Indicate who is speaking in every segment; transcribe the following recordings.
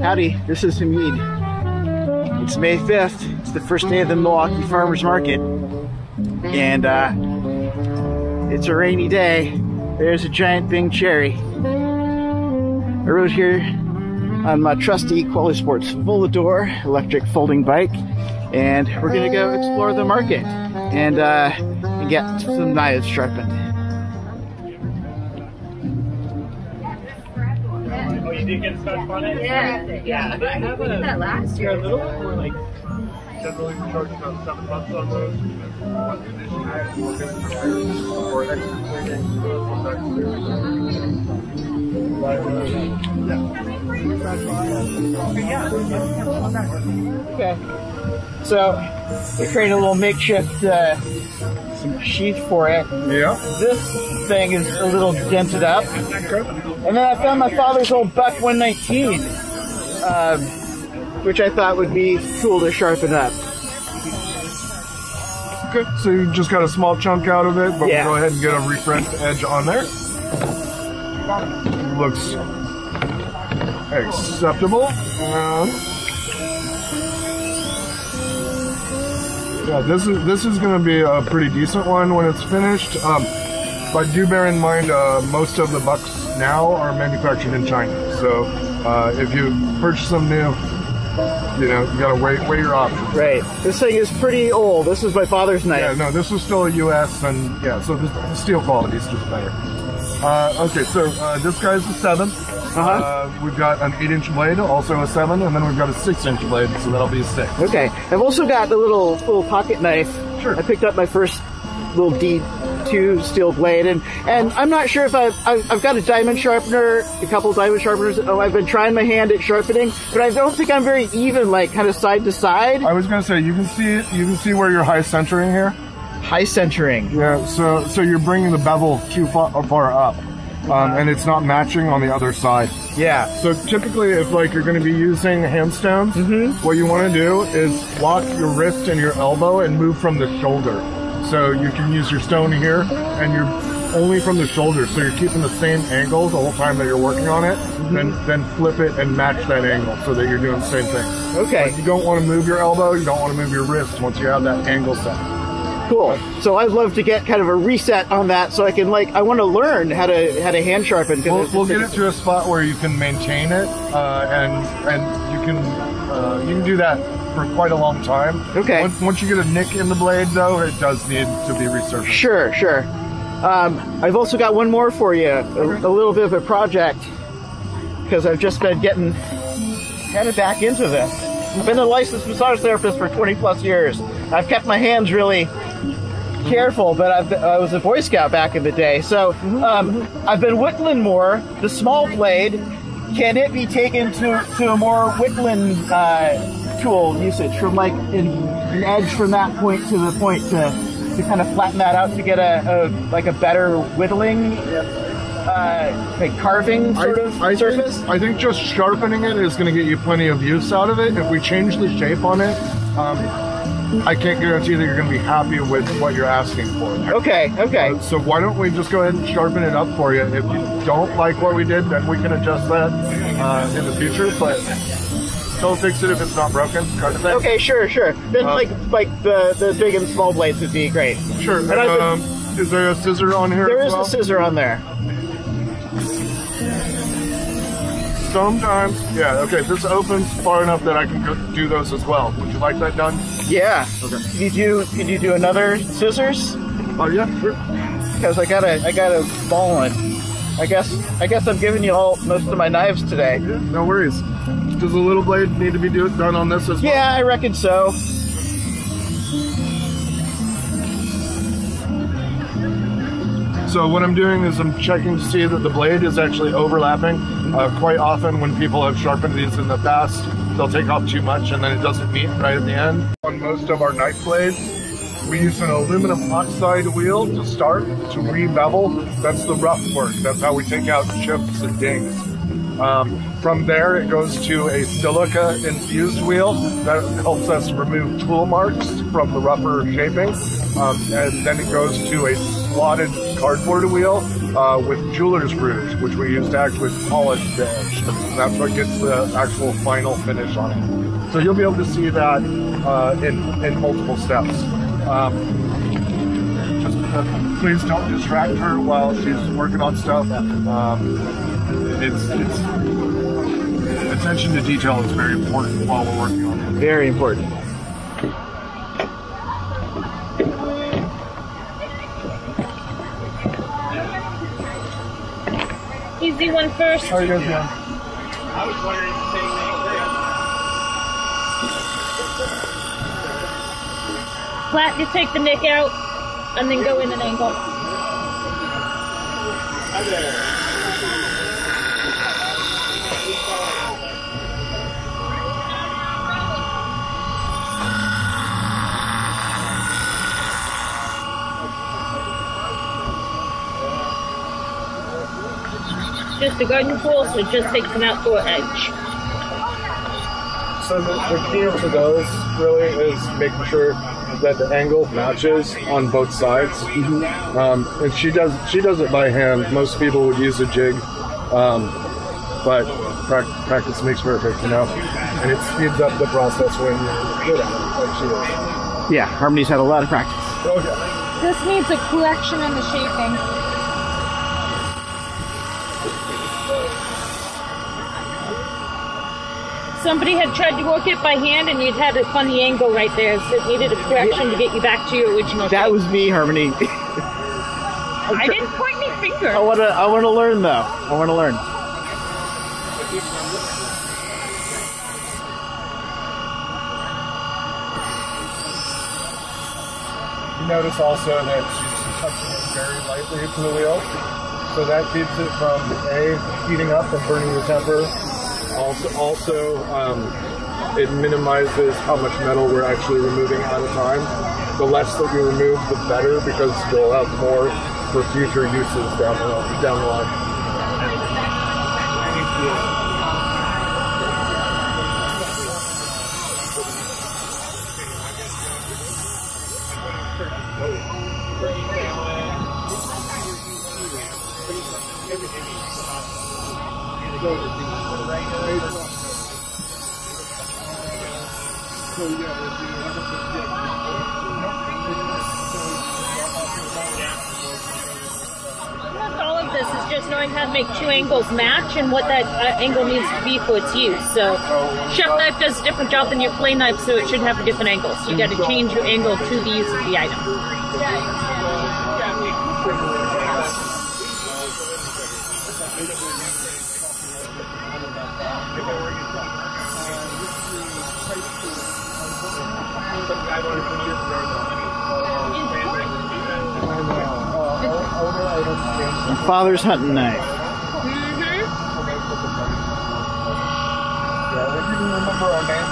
Speaker 1: Howdy, this is Hamid. It's May 5th. It's the first day of the Milwaukie Farmers Market. And it's a rainy day. There's a giant Bing cherry. I rode here on my trusty Quali Sports Volador electric folding bike. And we're gonna go explore the market and get some knives sharpened.
Speaker 2: Oh, you did get stuck on it? Yeah. I have
Speaker 3: we did that last year.
Speaker 2: A little bit more like generally charge about $7 on those. One conditioner, we're going to prepare for extra cleaning.
Speaker 1: Okay. So we created a little makeshift some sheath for it.
Speaker 2: Yeah.
Speaker 1: This thing is a little dented up. And then I found my father's old Buck 119, which I thought would be cool to sharpen up.
Speaker 2: Okay, so you just got a small chunk out of it, but
Speaker 1: yeah.
Speaker 2: We'll go ahead and get a refreshed edge on there. Looks acceptable. Yeah, this is going to be a pretty decent one when it's finished. But do bear in mind, most of the bucks now are manufactured in China. So if you purchase them new, you know, you gotta weigh your options.
Speaker 1: Right. This thing is pretty old. This is my father's knife.
Speaker 2: Yeah, no, this was still a US, and yeah, so the steel quality is just better. Okay, so this guy's a 7. We've got an 8-inch blade, also a 7, and then we've got a 6-inch blade, so that'll be a 6.
Speaker 1: Okay. I've also got the little pocket knife.
Speaker 2: Sure.
Speaker 1: I picked up my first little D2 steel blade, and I'm not sure if I've got a diamond sharpener, a couple of diamond sharpeners. Oh, I've been trying my hand at sharpening, but I don't think I'm very even, like kind of side to side.
Speaker 2: I was gonna say you can see where you're high centering here.
Speaker 1: High centering.
Speaker 2: Yeah. So you're bringing the bevel too far up. And it's not matching on the other side.
Speaker 1: Yeah.
Speaker 2: So typically, if like you're going to be using handstones, what you want to do is lock your wrist and your elbow and move from the shoulder. So you can use your stone here, and you're only from the shoulder, so you're keeping the same angle the whole time that you're working on it. Then flip it and match that angle so that you're doing the same thing.
Speaker 1: Okay.
Speaker 2: But you don't want to move your elbow. You don't want to move your wrist once you have that angle set.
Speaker 1: Cool. So I'd love to get kind of a reset on that, so I can I want to learn how to hand sharpen.
Speaker 2: We'll get it to a spot where you can maintain it, and you can do that for quite a long time.
Speaker 1: Okay.
Speaker 2: Once you get a nick in the blade, though, it does need to be resurfaced.
Speaker 1: Sure. I've also got one more for you, a little bit of a project, because I've just been getting kind of back into this. I've been a licensed massage therapist for 20 plus years. I've kept my hands really careful, but I was a Boy Scout back in the day. So I've been whittling more. The small blade, can it be taken to a more whittling tool usage, from like an edge from that point to the point to kind of flatten that out to get a better whittling, like carving sort of surface?
Speaker 2: I think just sharpening it is going to get you plenty of use out of it. If we change the shape on it, I can't guarantee that you're going to be happy with what you're asking for.
Speaker 1: Okay.
Speaker 2: So why don't we just go ahead and sharpen it up for you? If you don't like what we did, then we can adjust that in the future. But don't fix it if it's not broken, kind of thing.
Speaker 1: Okay, sure. Then like the big and small blades would be great.
Speaker 2: Sure. Is there a scissor on here?
Speaker 1: There is a scissor on there.
Speaker 2: Sometimes, yeah. Okay, this opens far enough that I can do those as well. Would you like that done?
Speaker 1: Yeah.
Speaker 2: Okay.
Speaker 1: Could you do another scissors?
Speaker 2: Oh yeah, sure.
Speaker 1: Because I got a ball one. I guess I'm giving you most of my knives today.
Speaker 2: Yeah, no worries. Does a little blade need to be done on this as well?
Speaker 1: Yeah, I reckon so.
Speaker 2: So what I'm doing is I'm checking to see that the blade is actually overlapping. Quite often when people have sharpened these in the past, they'll take off too much and then it doesn't meet right at the end. On most of our knife blades, we use an aluminum oxide wheel to start, to re-bevel. That's the rough work. That's how we take out chips and dings. From there, it goes to a silica infused wheel that helps us remove tool marks from the rougher shaping. and then it goes to a slotted cardboard wheel with jeweler's grooves, which we use to actually polish the edge. And that's what gets the actual final finish on it. So you'll be able to see that in multiple steps. Just please don't distract her while she's working on stuff. It's attention to detail is very important while we're working on it.
Speaker 1: Very important.
Speaker 3: Easy one first.
Speaker 2: How are you guys doing?
Speaker 4: I was wondering the same thing.
Speaker 3: Flat, you take the nick out and then go in an angle.
Speaker 4: Hi there.
Speaker 3: Just a garden tool, so it just takes an outdoor edge.
Speaker 2: So the key to those really is making sure that the angle matches on both sides. And she does it by hand. Most people would use a jig, but practice makes perfect, you know. And it speeds up the process when you're good at it, like she is.
Speaker 1: Yeah, Harmony's had a lot of practice.
Speaker 2: Okay.
Speaker 3: This needs a correction in the shaping. Somebody had tried to work it by hand and you'd had a funny angle right there, so it needed a correction to get you back to your original
Speaker 1: That
Speaker 3: shape.
Speaker 1: was me, Harmony.
Speaker 3: I didn't point any finger.
Speaker 1: I wanna learn though. I wanna learn.
Speaker 2: You notice also that she's touching it very lightly to the wheel, so that keeps it from heating up and burning the temper. Also, it minimizes how much metal we're actually removing at a time. The less that we remove, the better, because you'll have more for future uses down the line.
Speaker 3: All of this is just knowing how to make two angles match and what that angle needs to be for its use. So, chef knife does a different job than your fillet knife, so it should have a different angle. So you got to change your angle to the use of the item.
Speaker 1: My father's hunting knife.
Speaker 2: Yeah, if you can remember our name.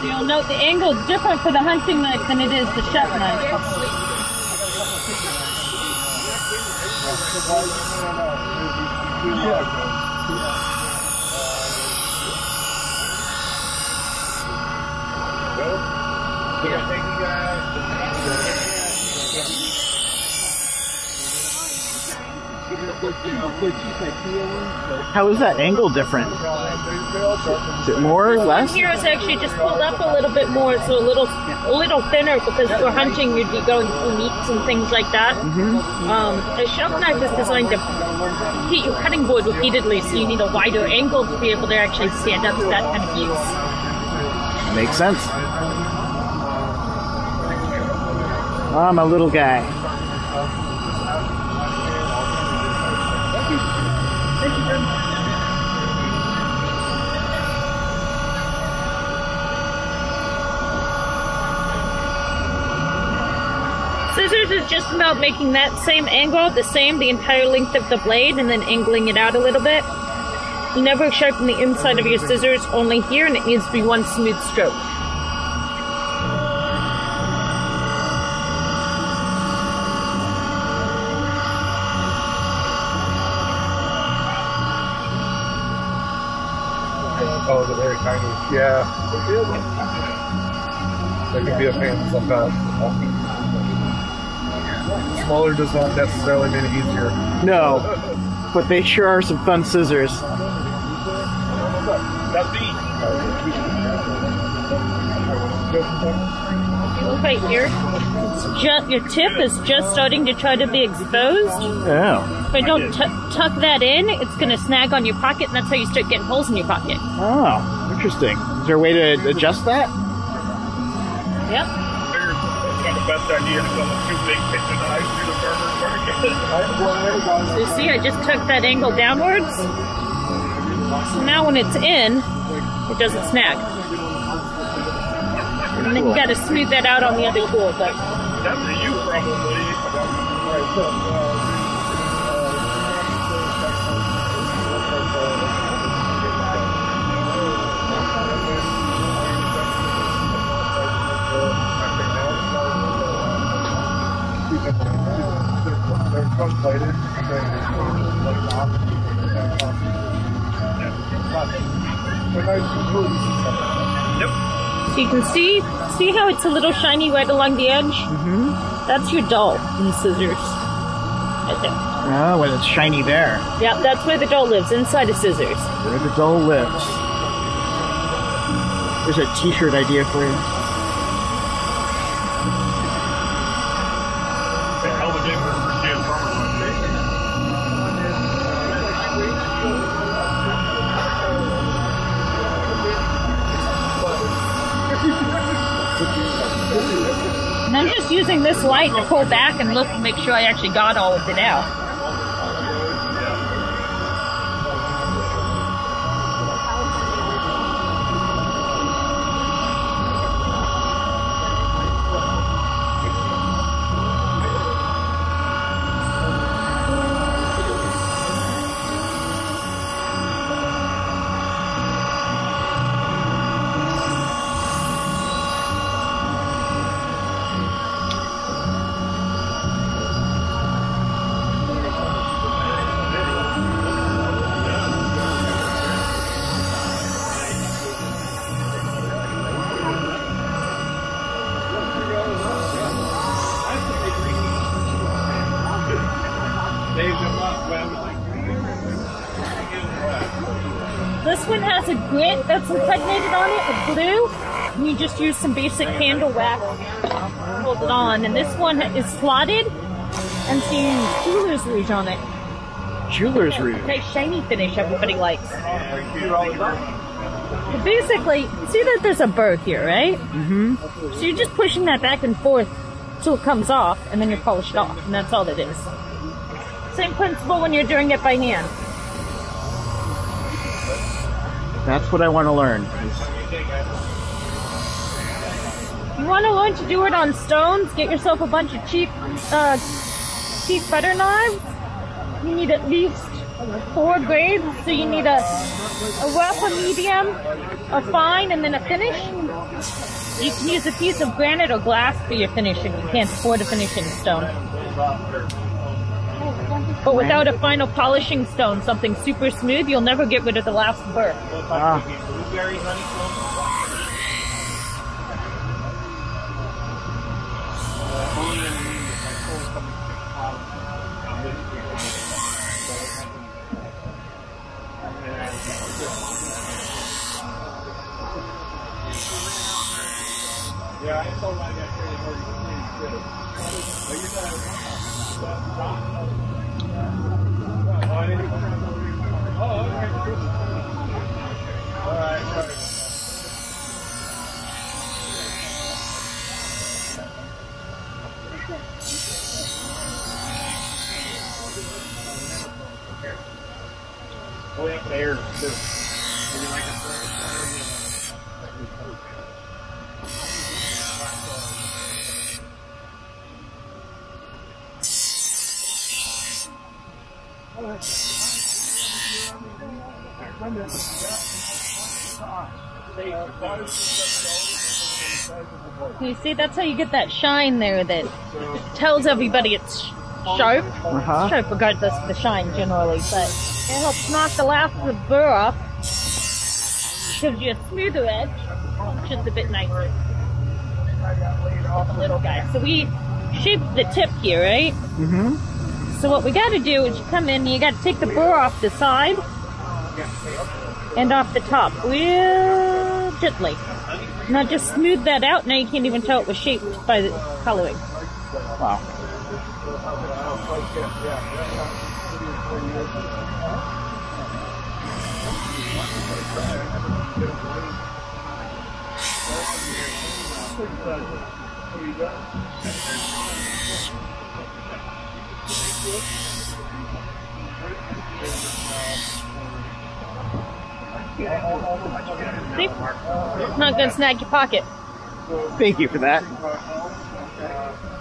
Speaker 3: You'll note the angle is different for the hunting knife than it is the chef knife.
Speaker 4: Yeah, thank you guys.
Speaker 3: How is that angle different?
Speaker 1: Is it more or less?
Speaker 3: Here is actually just pulled up a little bit more, so a little thinner, because for hunting you'd be going through meats and things like that. A shelf knife is designed to heat your cutting board repeatedly, so you need a wider angle to be able to actually stand up to that kind of use.
Speaker 1: Makes sense. I'm a little guy.
Speaker 3: Scissors is just about making that same angle the entire length of the blade, and then angling it out a little bit. You never sharpen the inside of your scissors, only here, and it needs to be one smooth stroke.
Speaker 2: Oh, the very tiny. Yeah. That can be a pain sometimes. Smaller does not necessarily mean easier.
Speaker 1: No, but they sure are some fun scissors.
Speaker 3: Right here, your tip is just starting to try to be exposed.
Speaker 1: Oh.
Speaker 3: If I don't tuck that in, it's going to snag on your pocket, and that's how you start getting holes in your pocket.
Speaker 1: Oh, interesting. Is there a way to adjust that?
Speaker 3: Yep.
Speaker 4: Not the best idea to go with 2 big kitchen knives through the farmer's market.
Speaker 3: So you see, I just took that angle downwards. So now when it's in, it doesn't snag. And then you got to smooth that out on the other tool. But
Speaker 4: That's for you, probably.
Speaker 3: so you can see how it's a little shiny right along the edge?
Speaker 1: Mm-hmm.
Speaker 3: That's your dull in the scissors. Right there.
Speaker 1: Oh, when it's shiny there.
Speaker 3: Yeah, that's where the dull lives, inside of scissors.
Speaker 1: Where the dull lives. There's a t-shirt idea for you.
Speaker 4: Hell of a game for the first day of farmer's market.
Speaker 3: And I'm just using this light to pull back and look and make sure I actually got all of it out. This one has a grit that's impregnated on it with glue, and you just use some basic candle wax to hold it on. And this one is slotted, and seeing jeweler's rouge on it.
Speaker 1: Jeweler's rouge.
Speaker 3: Nice shiny finish everybody likes. But basically, see that there's a burr here, right?
Speaker 1: Mm-hmm.
Speaker 3: So you're just pushing that back and forth till it comes off, and then you're polished off, and that's all it is. Same principle when you're doing it by hand.
Speaker 1: That's what I want to learn.
Speaker 3: You want to learn to do it on stones? Get yourself a bunch of cheap butter knives. You need at least 4 grades. So you need a rough, a medium, a fine, and then a finish. You can use a piece of granite or glass for your finishing. You can't afford a finishing stone. But without a final polishing stone, something super smooth, you'll never get rid of the last burr.
Speaker 1: Ah.
Speaker 4: Yeah, I told my guy Oh, yeah, for air too.
Speaker 3: You see, that's how you get that shine there that tells everybody it's sharp.
Speaker 1: Uh-huh.
Speaker 3: It's sharp regardless of the shine generally, but it helps knock the last of the burr off. gives you a smoother edge, which is a bit nicer. The little guy. So we shaped the tip here, right?
Speaker 1: Mm-hmm.
Speaker 3: So what we got to do is you come in, you got to take the burr off the side and off the top, real gently. Now just smooth that out. Now you can't even tell it was shaped by the coloring.
Speaker 1: Wow.
Speaker 3: See? It's not going to snag your pocket.
Speaker 1: Thank you for that.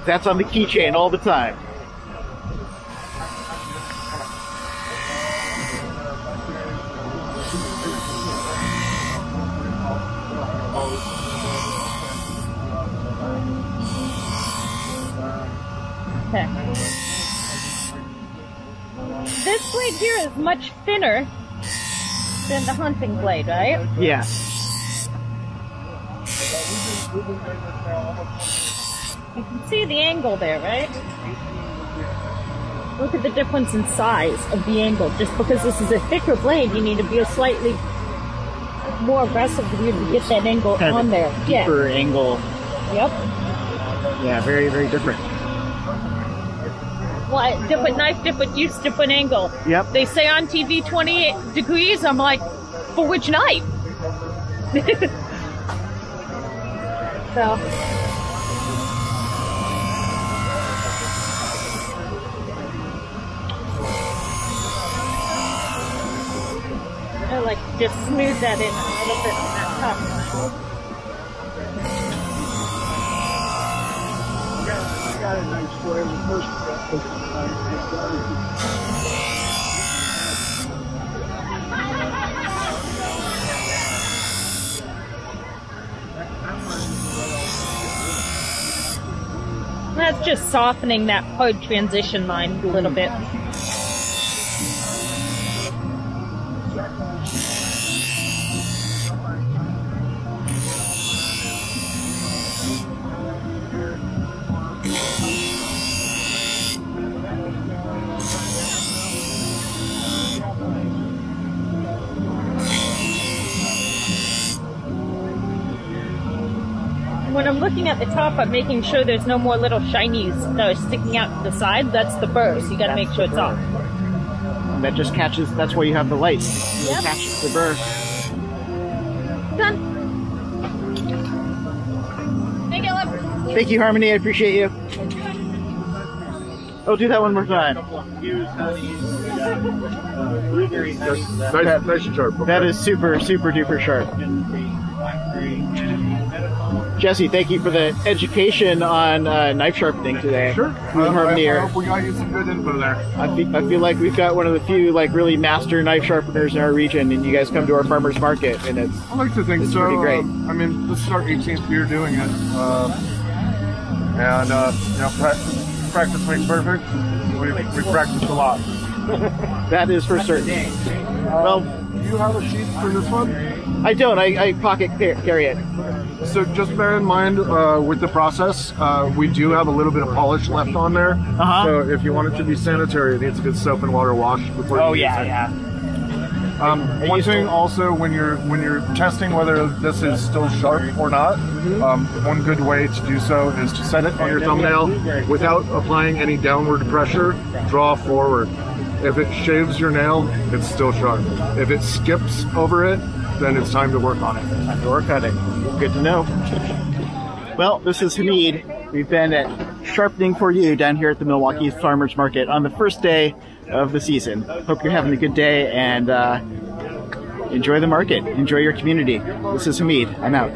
Speaker 1: That's on the keychain all the time.
Speaker 3: Okay. This blade here is much thinner than the hunting blade, right?
Speaker 1: Yeah.
Speaker 3: You can see the angle there, right? Look at the difference in size of the angle. Just because this is a thicker blade, you need to be a slightly more aggressive to be able to get that angle
Speaker 1: Kind of
Speaker 3: on there.
Speaker 1: Deeper angle.
Speaker 3: Yep.
Speaker 1: Yeah, very, very different.
Speaker 3: Well, different knife, different use, different angle.
Speaker 1: Yep.
Speaker 3: They say on TV 28 degrees. I'm like, for which knife? So. I like to just smooth that in a little bit on that top.
Speaker 5: Got a nice square the first
Speaker 3: That's just softening that hard transition line a little bit. When I'm looking at the top, I'm making sure there's no more little shinies that are sticking out to the side. That's the burr, so you gotta make sure it's off.
Speaker 1: And that just catches, that's why you have the light. It
Speaker 3: Yep.
Speaker 1: catches the burr.
Speaker 3: Done. Thank you, love.
Speaker 1: Thank you, Harmony. I appreciate you. Oh, do that one more time.
Speaker 2: Nice and sharp.
Speaker 1: That is super, super duper sharp. Jesse, thank you for the education on knife sharpening today.
Speaker 2: Sure.
Speaker 1: Harmony.
Speaker 2: I hope we got you some good info there.
Speaker 1: I feel like we've got one of the few like really master knife sharpeners in our region, and you guys come to our farmers market, and it's
Speaker 2: I like to think
Speaker 1: it's
Speaker 2: so.
Speaker 1: pretty great.
Speaker 2: I mean, this is our 18th year doing it, and you know, practice makes perfect. We practiced a lot.
Speaker 1: That is for certain. Well,
Speaker 2: do you have a sheath for this one?
Speaker 1: I don't. I pocket carry it.
Speaker 2: So just bear in mind with the process, we do have a little bit of polish left on there.
Speaker 1: Uh-huh.
Speaker 2: So if you want it to be sanitary, it needs a good soap and water wash before you use it. One thing also, when you're testing whether this is still sharp or not, one good way to do so is to set it on your thumbnail without applying any downward pressure. Draw forward. If it shaves your nail, it's still sharp. If it skips over it, then it's time to work on it.
Speaker 1: Time to work on it. Good to know. Well, this is Hamid. We've been at sharpening for you down here at the Milwaukie Farmers Market on the first day of the season. Hope you're having a good day and enjoy the market. Enjoy your community. This is Hamid. I'm out.